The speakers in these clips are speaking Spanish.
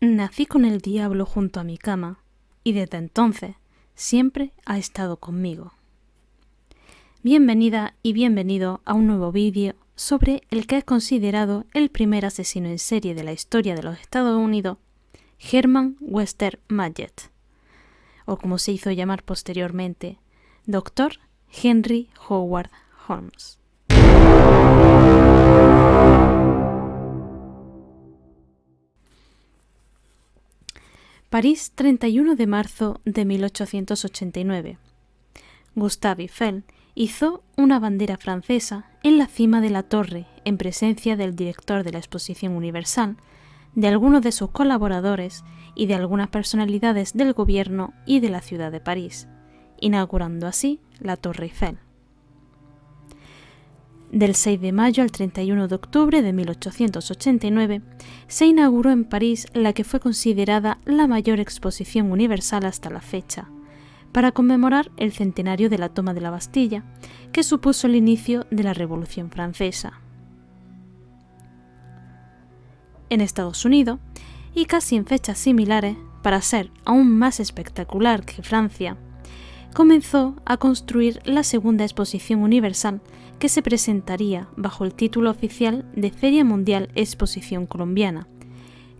Nací con el diablo junto a mi cama y desde entonces siempre ha estado conmigo. Bienvenida y bienvenido a un nuevo vídeo sobre el que es considerado el primer asesino en serie de la historia de los Estados Unidos, Herman Webster Mudgett, o como se hizo llamar posteriormente, Dr. Henry Howard Holmes. París, 31 de marzo de 1889. Gustave Eiffel hizo una bandera francesa en la cima de la torre en presencia del director de la Exposición Universal, de algunos de sus colaboradores y de algunas personalidades del gobierno y de la ciudad de París, inaugurando así la Torre Eiffel. Del 6 de mayo al 31 de octubre de 1889 se inauguró en París la que fue considerada la mayor exposición universal hasta la fecha, para conmemorar el centenario de la toma de la Bastilla, que supuso el inicio de la Revolución Francesa. En Estados Unidos, y casi en fechas similares, para ser aún más espectacular que Francia, comenzó a construir la segunda exposición universal que se presentaría bajo el título oficial de Feria Mundial Exposición Colombiana,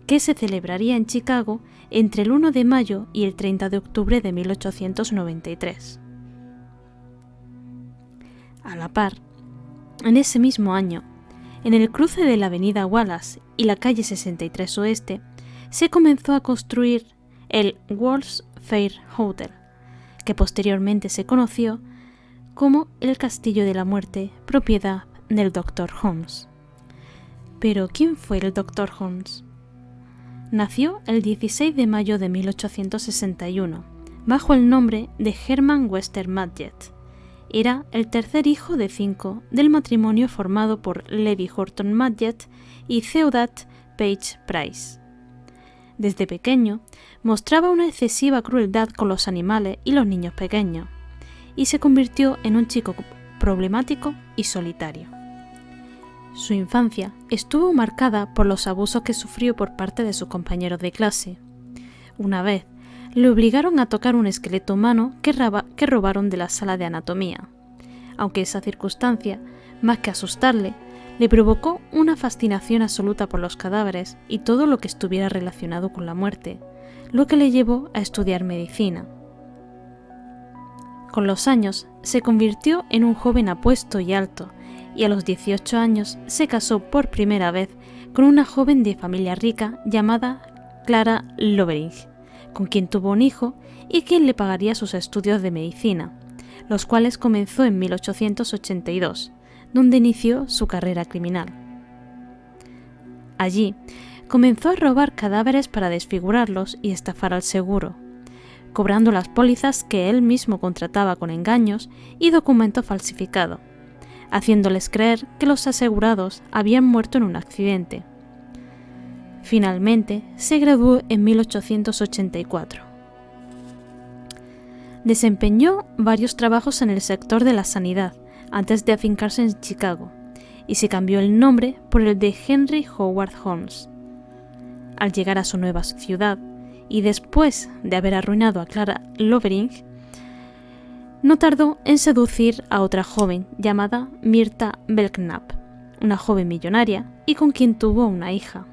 que se celebraría en Chicago entre el 1 de mayo y el 30 de octubre de 1893. A la par, en ese mismo año, en el cruce de la avenida Wallace y la calle 63 Oeste, se comenzó a construir el World's Fair Hotel, que posteriormente se conoció como el Castillo de la Muerte, propiedad del Dr. Holmes. Pero, ¿quién fue el Dr. Holmes? Nació el 16 de mayo de 1861, bajo el nombre de Herman Webster Mudgett. Era el tercer hijo de 5 del matrimonio formado por Levi Horton Mudgett y Theodate Page Price. Desde pequeño, mostraba una excesiva crueldad con los animales y los niños pequeños, y se convirtió en un chico problemático y solitario. Su infancia estuvo marcada por los abusos que sufrió por parte de sus compañeros de clase. Una vez, le obligaron a tocar un esqueleto humano que robaron de la sala de anatomía, aunque esa circunstancia, más que asustarle, le provocó una fascinación absoluta por los cadáveres y todo lo que estuviera relacionado con la muerte, lo que le llevó a estudiar medicina. Con los años, se convirtió en un joven apuesto y alto, y a los 18 años se casó por primera vez con una joven de familia rica llamada Clara Lovering, con quien tuvo un hijo y quien le pagaría sus estudios de medicina, los cuales comenzó en 1882, donde inició su carrera criminal. Allí, comenzó a robar cadáveres para desfigurarlos y estafar al seguro, cobrando las pólizas que él mismo contrataba con engaños y documentos falsificados, haciéndoles creer que los asegurados habían muerto en un accidente. Finalmente, se graduó en 1884. Desempeñó varios trabajos en el sector de la sanidad antes de afincarse en Chicago, y se cambió el nombre por el de Henry Howard Holmes. Al llegar a su nueva ciudad, y después de haber arruinado a Clara Lovering, no tardó en seducir a otra joven llamada Myrta Belknap, una joven millonaria y con quien tuvo una hija.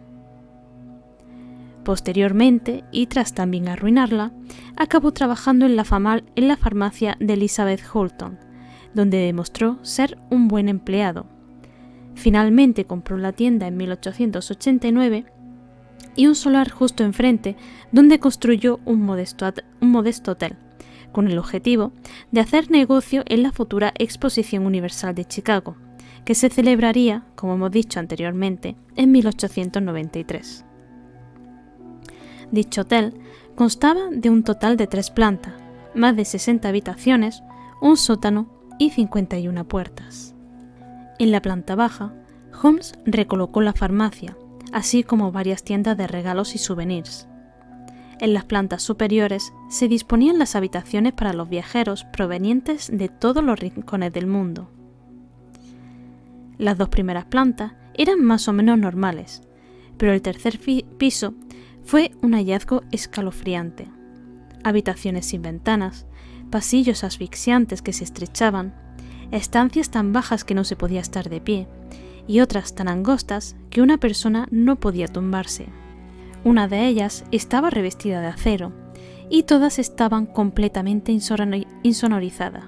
Posteriormente, y tras también arruinarla, acabó trabajando en la farmacia de Elizabeth Holton, donde demostró ser un buen empleado. Finalmente compró la tienda en 1889 y un solar justo enfrente, donde construyó un modesto hotel, con el objetivo de hacer negocio en la futura Exposición Universal de Chicago, que se celebraría, como hemos dicho anteriormente, en 1893. Dicho hotel constaba de un total de 3 plantas, más de 60 habitaciones, un sótano y 51 puertas. En la planta baja, Holmes recolocó la farmacia, así como varias tiendas de regalos y souvenirs. En las plantas superiores se disponían las habitaciones para los viajeros provenientes de todos los rincones del mundo. Las 2 primeras plantas eran más o menos normales, pero el tercer piso fue un hallazgo escalofriante. Habitaciones sin ventanas, pasillos asfixiantes que se estrechaban, estancias tan bajas que no se podía estar de pie, y otras tan angostas que una persona no podía tumbarse. Una de ellas estaba revestida de acero, y todas estaban completamente insonorizadas.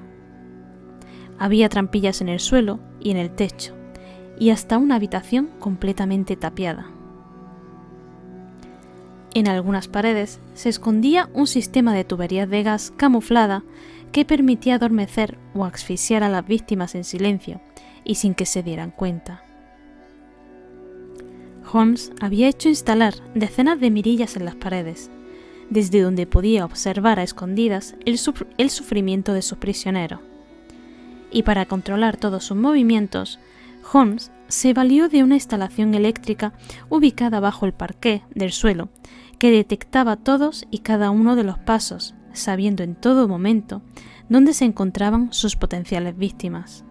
Había trampillas en el suelo y en el techo, y hasta una habitación completamente tapiada. En algunas paredes se escondía un sistema de tuberías de gas camuflada que permitía adormecer o asfixiar a las víctimas en silencio y sin que se dieran cuenta. Holmes había hecho instalar decenas de mirillas en las paredes, desde donde podía observar a escondidas el sufrimiento de sus prisioneros. Y para controlar todos sus movimientos, Holmes se valió de una instalación eléctrica ubicada bajo el parqué del suelo, que detectaba todos y cada uno de los pasos, sabiendo en todo momento dónde se encontraban sus potenciales víctimas.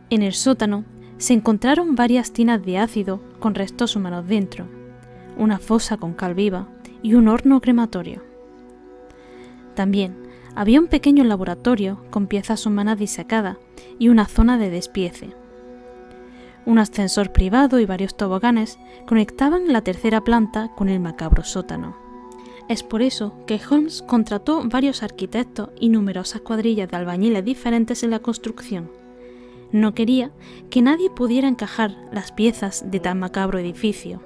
En el sótano se encontraron varias tinas de ácido con restos humanos dentro, una fosa con cal viva y un horno crematorio. También había un pequeño laboratorio con piezas humanas disecadas y una zona de despiece. Un ascensor privado y varios toboganes conectaban la tercera planta con el macabro sótano. Es por eso que Holmes contrató varios arquitectos y numerosas cuadrillas de albañiles diferentes en la construcción. No quería que nadie pudiera encajar las piezas de tan macabro edificio.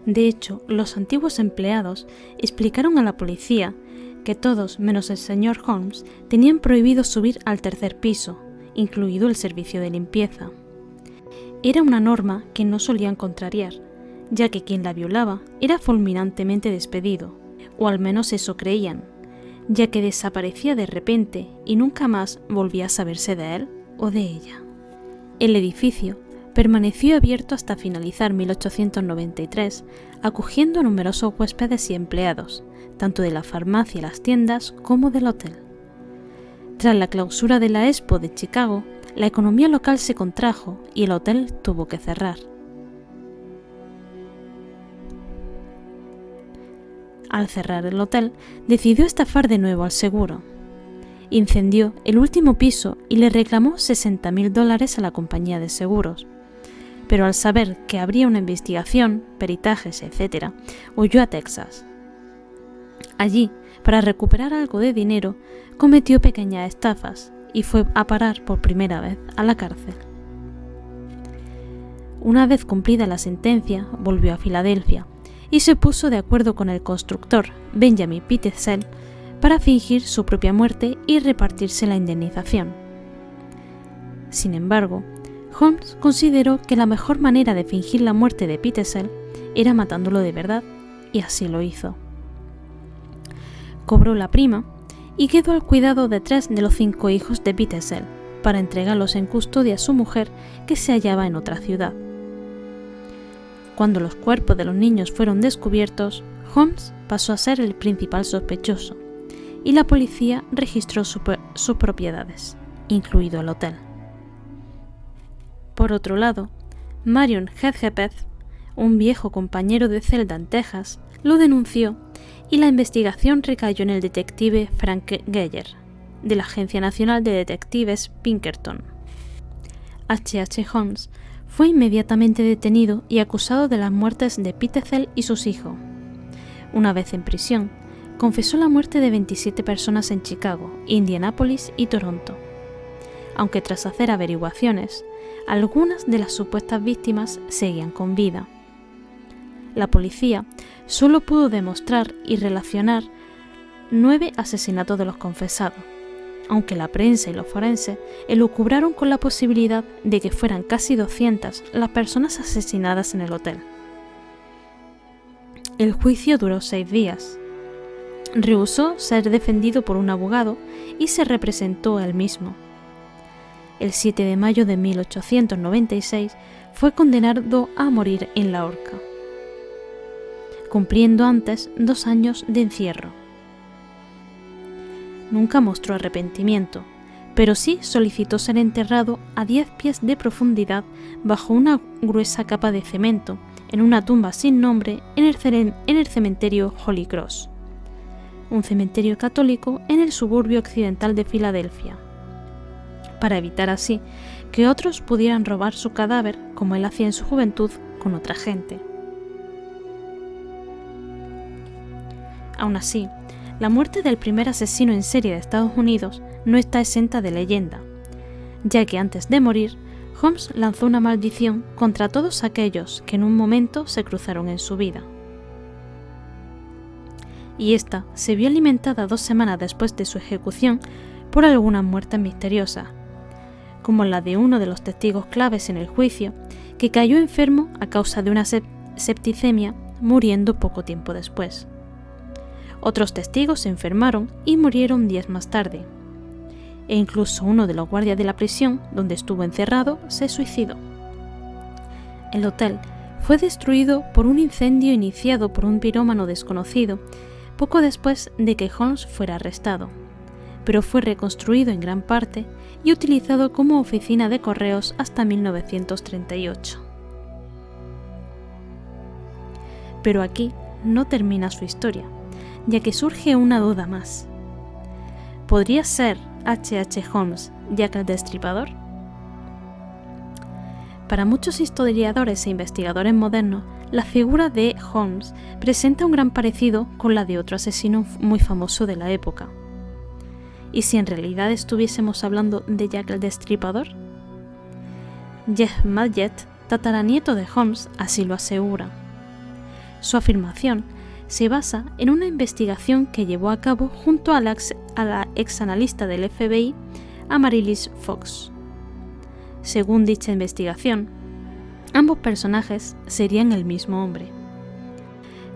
De hecho, los antiguos empleados explicaron a la policía que todos, menos el señor Holmes, tenían prohibido subir al tercer piso, incluido el servicio de limpieza. Era una norma que no solían contrariar, ya que quien la violaba era fulminantemente despedido, o al menos eso creían, ya que desaparecía de repente y nunca más volvía a saberse de él o de ella. El edificio permaneció abierto hasta finalizar 1893, acogiendo a numerosos huéspedes y empleados, tanto de la farmacia y las tiendas como del hotel. Tras la clausura de la Expo de Chicago, la economía local se contrajo y el hotel tuvo que cerrar. Al cerrar el hotel, decidió estafar de nuevo al seguro. Incendió el último piso y le reclamó $60,000 a la compañía de seguros. Pero al saber que habría una investigación, peritajes, etc., huyó a Texas. Allí, para recuperar algo de dinero, cometió pequeñas estafas y fue a parar por primera vez a la cárcel. Una vez cumplida la sentencia, volvió a Filadelfia y se puso de acuerdo con el constructor Benjamin Pitezel para fingir su propia muerte y repartirse la indemnización. Sin embargo, Holmes consideró que la mejor manera de fingir la muerte de Pitezel era matándolo de verdad, y así lo hizo. Cobró la prima y quedó al cuidado de 3 de los 5 hijos de Pitezel para entregarlos en custodia a su mujer, que se hallaba en otra ciudad. Cuando los cuerpos de los niños fueron descubiertos, Holmes pasó a ser el principal sospechoso y la policía registró sus propiedades, incluido el hotel. Por otro lado, Marion Hedgepeth, un viejo compañero de celda en Texas, lo denunció y la investigación recayó en el detective Frank Geyer, de la Agencia Nacional de Detectives Pinkerton. H.H. Holmes fue inmediatamente detenido y acusado de las muertes de Pitezel y sus hijos. Una vez en prisión, confesó la muerte de 27 personas en Chicago, Indianápolis y Toronto. Aunque tras hacer averiguaciones, algunas de las supuestas víctimas seguían con vida. La policía solo pudo demostrar y relacionar 9 asesinatos de los confesados, aunque la prensa y los forenses elucubraron con la posibilidad de que fueran casi 200 las personas asesinadas en el hotel. El juicio duró 6 días. Rehusó ser defendido por un abogado y se representó a él mismo. El 7 de mayo de 1896 fue condenado a morir en la horca, cumpliendo antes 2 años de encierro. Nunca mostró arrepentimiento, pero sí solicitó ser enterrado a 10 pies de profundidad bajo una gruesa capa de cemento en una tumba sin nombre en el cementerio Holy Cross, un cementerio católico en el suburbio occidental de Filadelfia, para evitar así que otros pudieran robar su cadáver como él hacía en su juventud con otra gente. Aún así, la muerte del primer asesino en serie de Estados Unidos no está exenta de leyenda, ya que antes de morir, Holmes lanzó una maldición contra todos aquellos que en un momento se cruzaron en su vida. Y esta se vio alimentada 2 semanas después de su ejecución por algunas muertes misteriosas, como la de uno de los testigos claves en el juicio, que cayó enfermo a causa de una septicemia, muriendo poco tiempo después. Otros testigos se enfermaron y murieron días más tarde, e incluso uno de los guardias de la prisión donde estuvo encerrado se suicidó. El hotel fue destruido por un incendio iniciado por un pirómano desconocido poco después de que Holmes fuera arrestado, pero fue reconstruido en gran parte y utilizado como oficina de correos hasta 1938. Pero aquí no termina su historia, ya que surge una duda más. ¿Podría ser H.H. Holmes Jack el Destripador? Para muchos historiadores e investigadores modernos, la figura de Holmes presenta un gran parecido con la de otro asesino muy famoso de la época. ¿Y si en realidad estuviésemos hablando de Jack el Destripador? Jeff Madgett, tataranieto de Holmes, así lo asegura. Su afirmación se basa en una investigación que llevó a cabo junto a la exanalista del FBI, Amaryllis Fox. Según dicha investigación, ambos personajes serían el mismo hombre.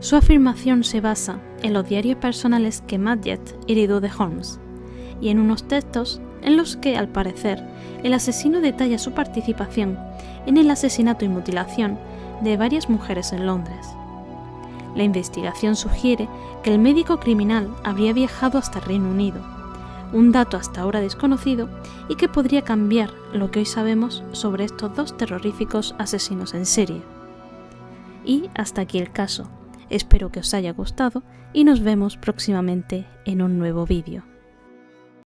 Su afirmación se basa en los diarios personales que Madgett heredó de Holmes y en unos textos en los que, al parecer, el asesino detalla su participación en el asesinato y mutilación de varias mujeres en Londres. La investigación sugiere que el médico criminal habría viajado hasta Reino Unido, un dato hasta ahora desconocido y que podría cambiar lo que hoy sabemos sobre estos 2 terroríficos asesinos en serie. Y hasta aquí el caso. Espero que os haya gustado y nos vemos próximamente en un nuevo vídeo.